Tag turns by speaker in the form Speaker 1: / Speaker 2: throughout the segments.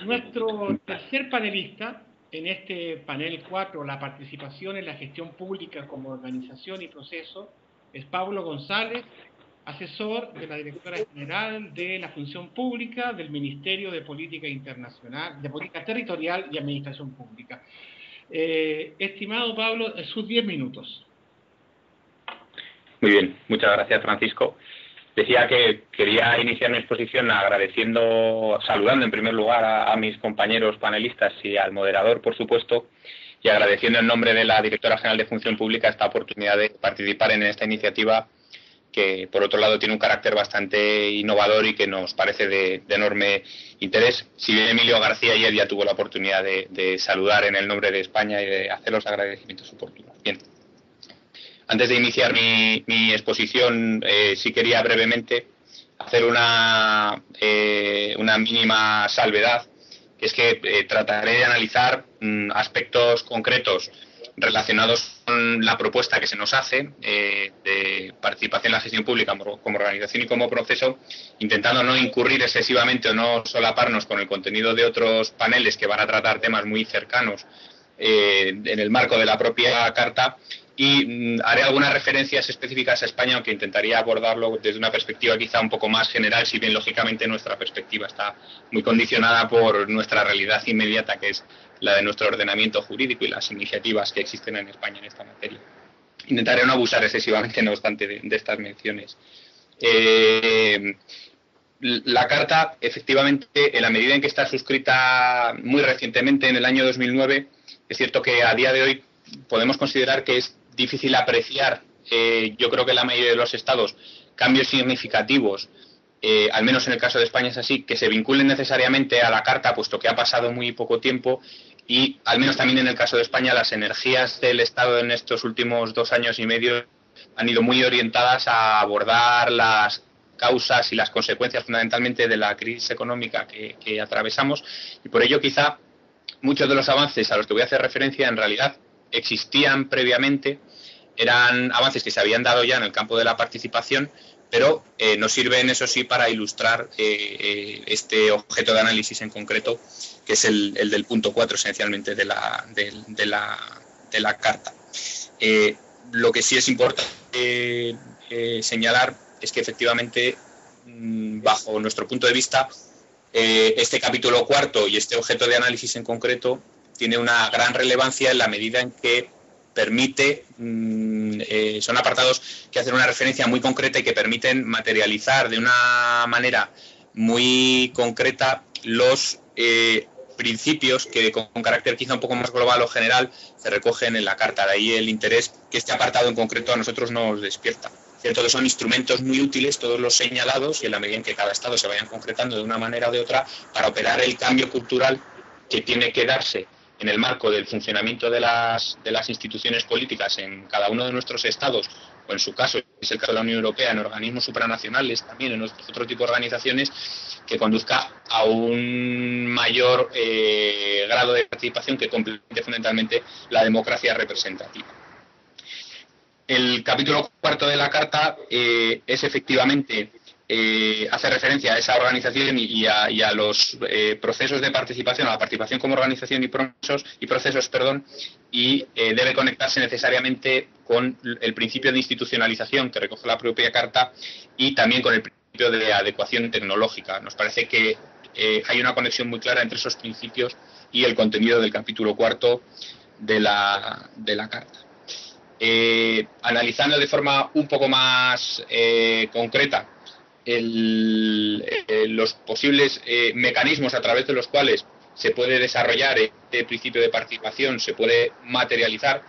Speaker 1: Nuestro tercer panelista en este panel 4, la participación en la gestión pública como organización y proceso, es Pablo González, asesor de la directora general de la Función Pública del Ministerio de Política Internacional, de Política Territorial y Administración Pública. Estimado Pablo, sus 10 minutos.
Speaker 2: Muy bien, muchas gracias, Francisco. Decía que quería iniciar mi exposición saludando en primer lugar a mis compañeros panelistas y al moderador, por supuesto, y agradeciendo en nombre de la Directora General de Función Pública esta oportunidad de participar en esta iniciativa que, por otro lado, tiene un carácter bastante innovador y que nos parece de enorme interés. Si bien Emilio García ayer ya tuvo la oportunidad de saludar en el nombre de España y de hacer los agradecimientos oportunos. Bien. Antes de iniciar mi exposición, sí quería brevemente hacer una mínima salvedad, que es que trataré de analizar aspectos concretos relacionados con la propuesta que se nos hace de participación en la gestión pública como organización y como proceso, intentando no incurrir excesivamente o no solaparnos con el contenido de otros paneles que van a tratar temas muy cercanos en el marco de la propia Carta. Y haré algunas referencias específicas a España, aunque intentaría abordarlo desde una perspectiva quizá un poco más general, si bien lógicamente nuestra perspectiva está muy condicionada por nuestra realidad inmediata, que es la de nuestro ordenamiento jurídico y las iniciativas que existen en España en esta materia. Intentaré no abusar excesivamente, no obstante, de estas menciones. La Carta, efectivamente, en la medida en que está suscrita muy recientemente, en el año 2009, es cierto que a día de hoy podemos considerar que es difícil apreciar, yo creo que en la mayoría de los estados, cambios significativos, al menos en el caso de España es así, que se vinculen necesariamente a la Carta, puesto que ha pasado muy poco tiempo, y al menos también en el caso de España las energías del Estado en estos últimos 2 años y medio han ido muy orientadas a abordar las causas y las consecuencias fundamentalmente de la crisis económica que atravesamos, y por ello quizá muchos de los avances a los que voy a hacer referencia en realidad existían previamente, eran avances que se habían dado ya en el campo de la participación, pero nos sirven, eso sí, para ilustrar este objeto de análisis en concreto, que es el del punto 4, esencialmente, de la Carta. Lo que sí es importante señalar es que, efectivamente, bajo nuestro punto de vista, este capítulo 4 y este objeto de análisis en concreto tiene una gran relevancia en la medida en que permite, son apartados que hacen una referencia muy concreta y que permiten materializar de una manera muy concreta los principios que con carácter quizá un poco más global o general se recogen en la Carta. De ahí el interés que este apartado en concreto a nosotros nos despierta. Cierto que son instrumentos muy útiles todos los señalados, y en la medida en que cada estado se vayan concretando de una manera o de otra para operar el cambio cultural que tiene que darse en el marco del funcionamiento de las instituciones políticas en cada uno de nuestros estados, o en su caso, es el caso de la Unión Europea, en organismos supranacionales, también en otro tipo de organizaciones, que conduzca a un mayor grado de participación que complemente fundamentalmente la democracia representativa. El capítulo 4 de la Carta es efectivamente, hace referencia a esa organización y a los procesos de participación, a la participación como organización y procesos, y debe conectarse necesariamente con el principio de institucionalización que recoge la propia Carta y también con el principio de adecuación tecnológica. Nos parece que hay una conexión muy clara entre esos principios y el contenido del capítulo 4 de la Carta. Analizando de forma un poco más concreta los posibles mecanismos a través de los cuales se puede desarrollar este principio de participación, se puede materializar,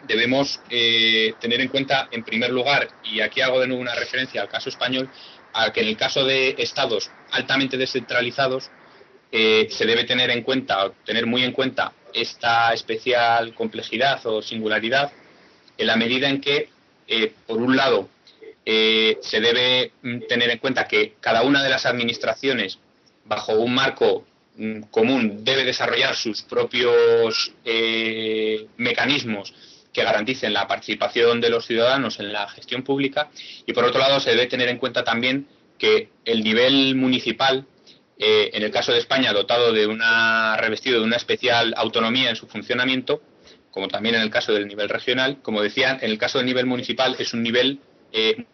Speaker 2: debemos tener en cuenta, en primer lugar, y aquí hago de nuevo una referencia al caso español, a que en el caso de estados altamente descentralizados se debe tener en cuenta, tener muy en cuenta esta especial complejidad o singularidad, en la medida en que, por un lado, se debe tener en cuenta que cada una de las administraciones, bajo un marco común, debe desarrollar sus propios mecanismos que garanticen la participación de los ciudadanos en la gestión pública, y por otro lado se debe tener en cuenta también que el nivel municipal en el caso de España revestido de una especial autonomía en su funcionamiento, como también en el caso del nivel regional. Como decía, en el caso del nivel municipal es un nivel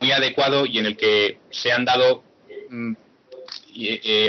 Speaker 2: muy adecuado y en el que se han dado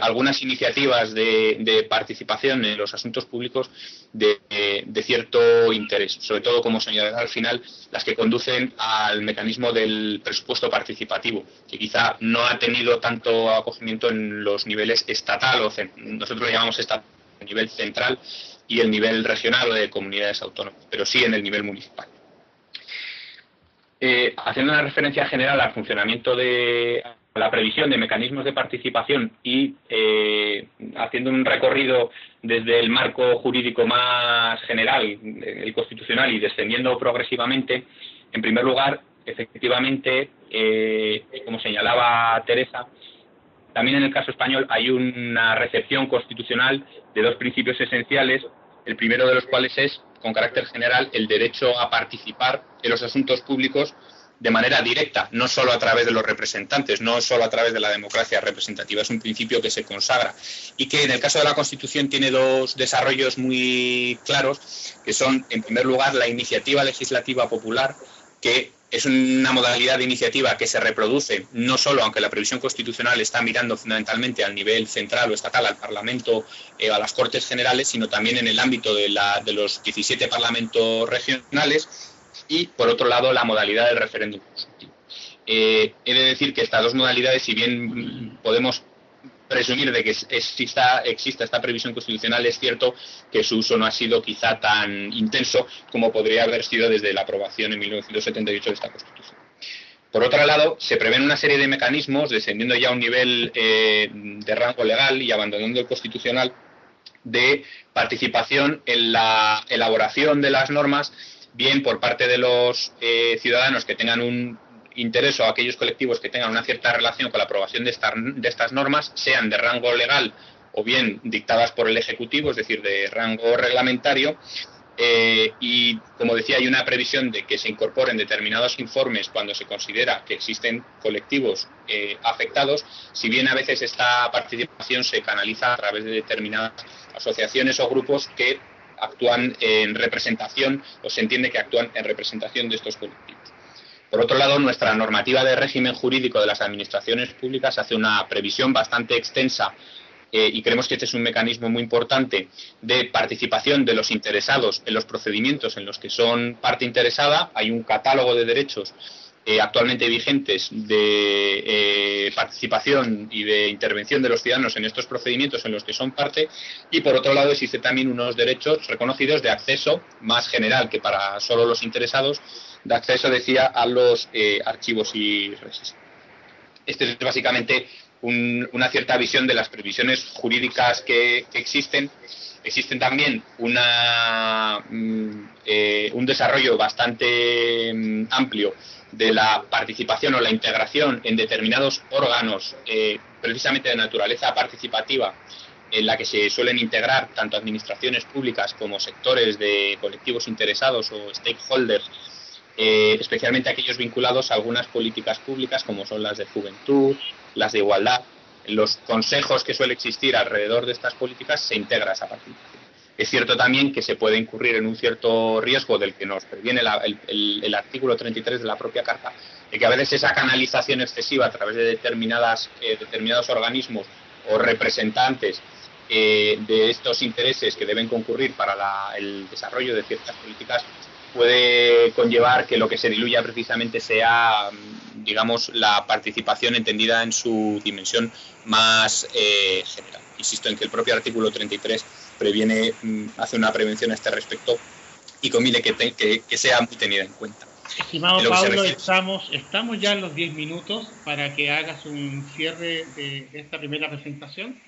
Speaker 2: algunas iniciativas de participación en los asuntos públicos de cierto interés, sobre todo, como señalará al final, las que conducen al mecanismo del presupuesto participativo, que quizá no ha tenido tanto acogimiento en los niveles estatal o nosotros lo llamamos estatal, el nivel central y el nivel regional o de comunidades autónomas, pero sí en el nivel municipal. Haciendo una referencia general al funcionamiento de la previsión de mecanismos de participación y haciendo un recorrido desde el marco jurídico más general, el constitucional, y descendiendo progresivamente, en primer lugar, efectivamente, como señalaba Teresa, también en el caso español hay una recepción constitucional de dos principios esenciales, el primero de los cuales es, con carácter general, el derecho a participar en los asuntos públicos de manera directa, no solo a través de los representantes, no solo a través de la democracia representativa. Es un principio que se consagra y que en el caso de la Constitución tiene dos desarrollos muy claros, que son, en primer lugar, la iniciativa legislativa popular, que es una modalidad de iniciativa que se reproduce no solo, aunque la previsión constitucional está mirando fundamentalmente al nivel central o estatal, al Parlamento, a las Cortes Generales, sino también en el ámbito de los 17 parlamentos regionales, y, por otro lado, la modalidad del referéndum consultivo. He de decir que estas dos modalidades, si bien podemos presumir de que exista esta previsión constitucional, es cierto que su uso no ha sido quizá tan intenso como podría haber sido desde la aprobación en 1978 de esta Constitución. Por otro lado, se prevén una serie de mecanismos, descendiendo ya a un nivel de rango legal y abandonando el constitucional, de participación en la elaboración de las normas, bien por parte de los ciudadanos que tengan un interés, o aquellos colectivos que tengan una cierta relación con la aprobación de estas normas, sean de rango legal o bien dictadas por el Ejecutivo, es decir, de rango reglamentario. Y, como decía, hay una previsión de que se incorporen determinados informes cuando se considera que existen colectivos afectados, si bien a veces esta participación se canaliza a través de determinadas asociaciones o grupos que actúan en representación, o se entiende que actúan en representación de estos colectivos. Por otro lado, nuestra normativa de régimen jurídico de las administraciones públicas hace una previsión bastante extensa, y creemos que este es un mecanismo muy importante, de participación de los interesados en los procedimientos en los que son parte interesada. Hay un catálogo de derechos actualmente vigentes de participación y de intervención de los ciudadanos en estos procedimientos en los que son parte, y por otro lado existe también unos derechos reconocidos de acceso más general que para solo los interesados, de acceso, decía, a los archivos y registros. Este es básicamente una cierta visión de las previsiones jurídicas que existen. Existen también un desarrollo bastante amplio de la participación o la integración en determinados órganos, precisamente de naturaleza participativa, en la que se suelen integrar tanto administraciones públicas como sectores de colectivos interesados o stakeholders, especialmente aquellos vinculados a algunas políticas públicas, como son las de juventud, las de igualdad. En los consejos que suele existir alrededor de estas políticas se integra esa participación. Es cierto también que se puede incurrir en un cierto riesgo del que nos previene el artículo 33 de la propia Carta, de que a veces esa canalización excesiva a través de determinados organismos o representantes de estos intereses que deben concurrir para el desarrollo de ciertas políticas puede conllevar que lo que se diluya precisamente sea, digamos, la participación entendida en su dimensión más general. Insisto en que el propio artículo 33 hace una prevención a este respecto y conviene que sea muy tenida en cuenta.
Speaker 1: Estimado Pablo, estamos ya en los 10 minutos para que hagas un cierre de esta primera presentación.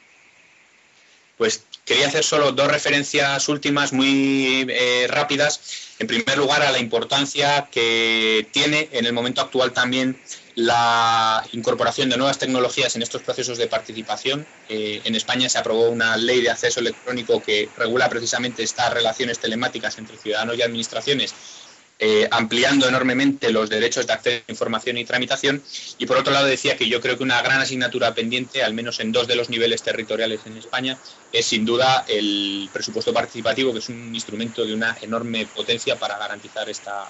Speaker 2: Pues quería hacer solo dos referencias últimas muy rápidas. En primer lugar, a la importancia que tiene en el momento actual también la incorporación de nuevas tecnologías en estos procesos de participación. En España se aprobó una ley de acceso electrónico que regula precisamente estas relaciones telemáticas entre ciudadanos y administraciones, ampliando enormemente los derechos de acceso a información y tramitación. Y por otro lado decía que yo creo que una gran asignatura pendiente, al menos en 2 de los niveles territoriales en España, es sin duda el presupuesto participativo, que es un instrumento de una enorme potencia para garantizar esta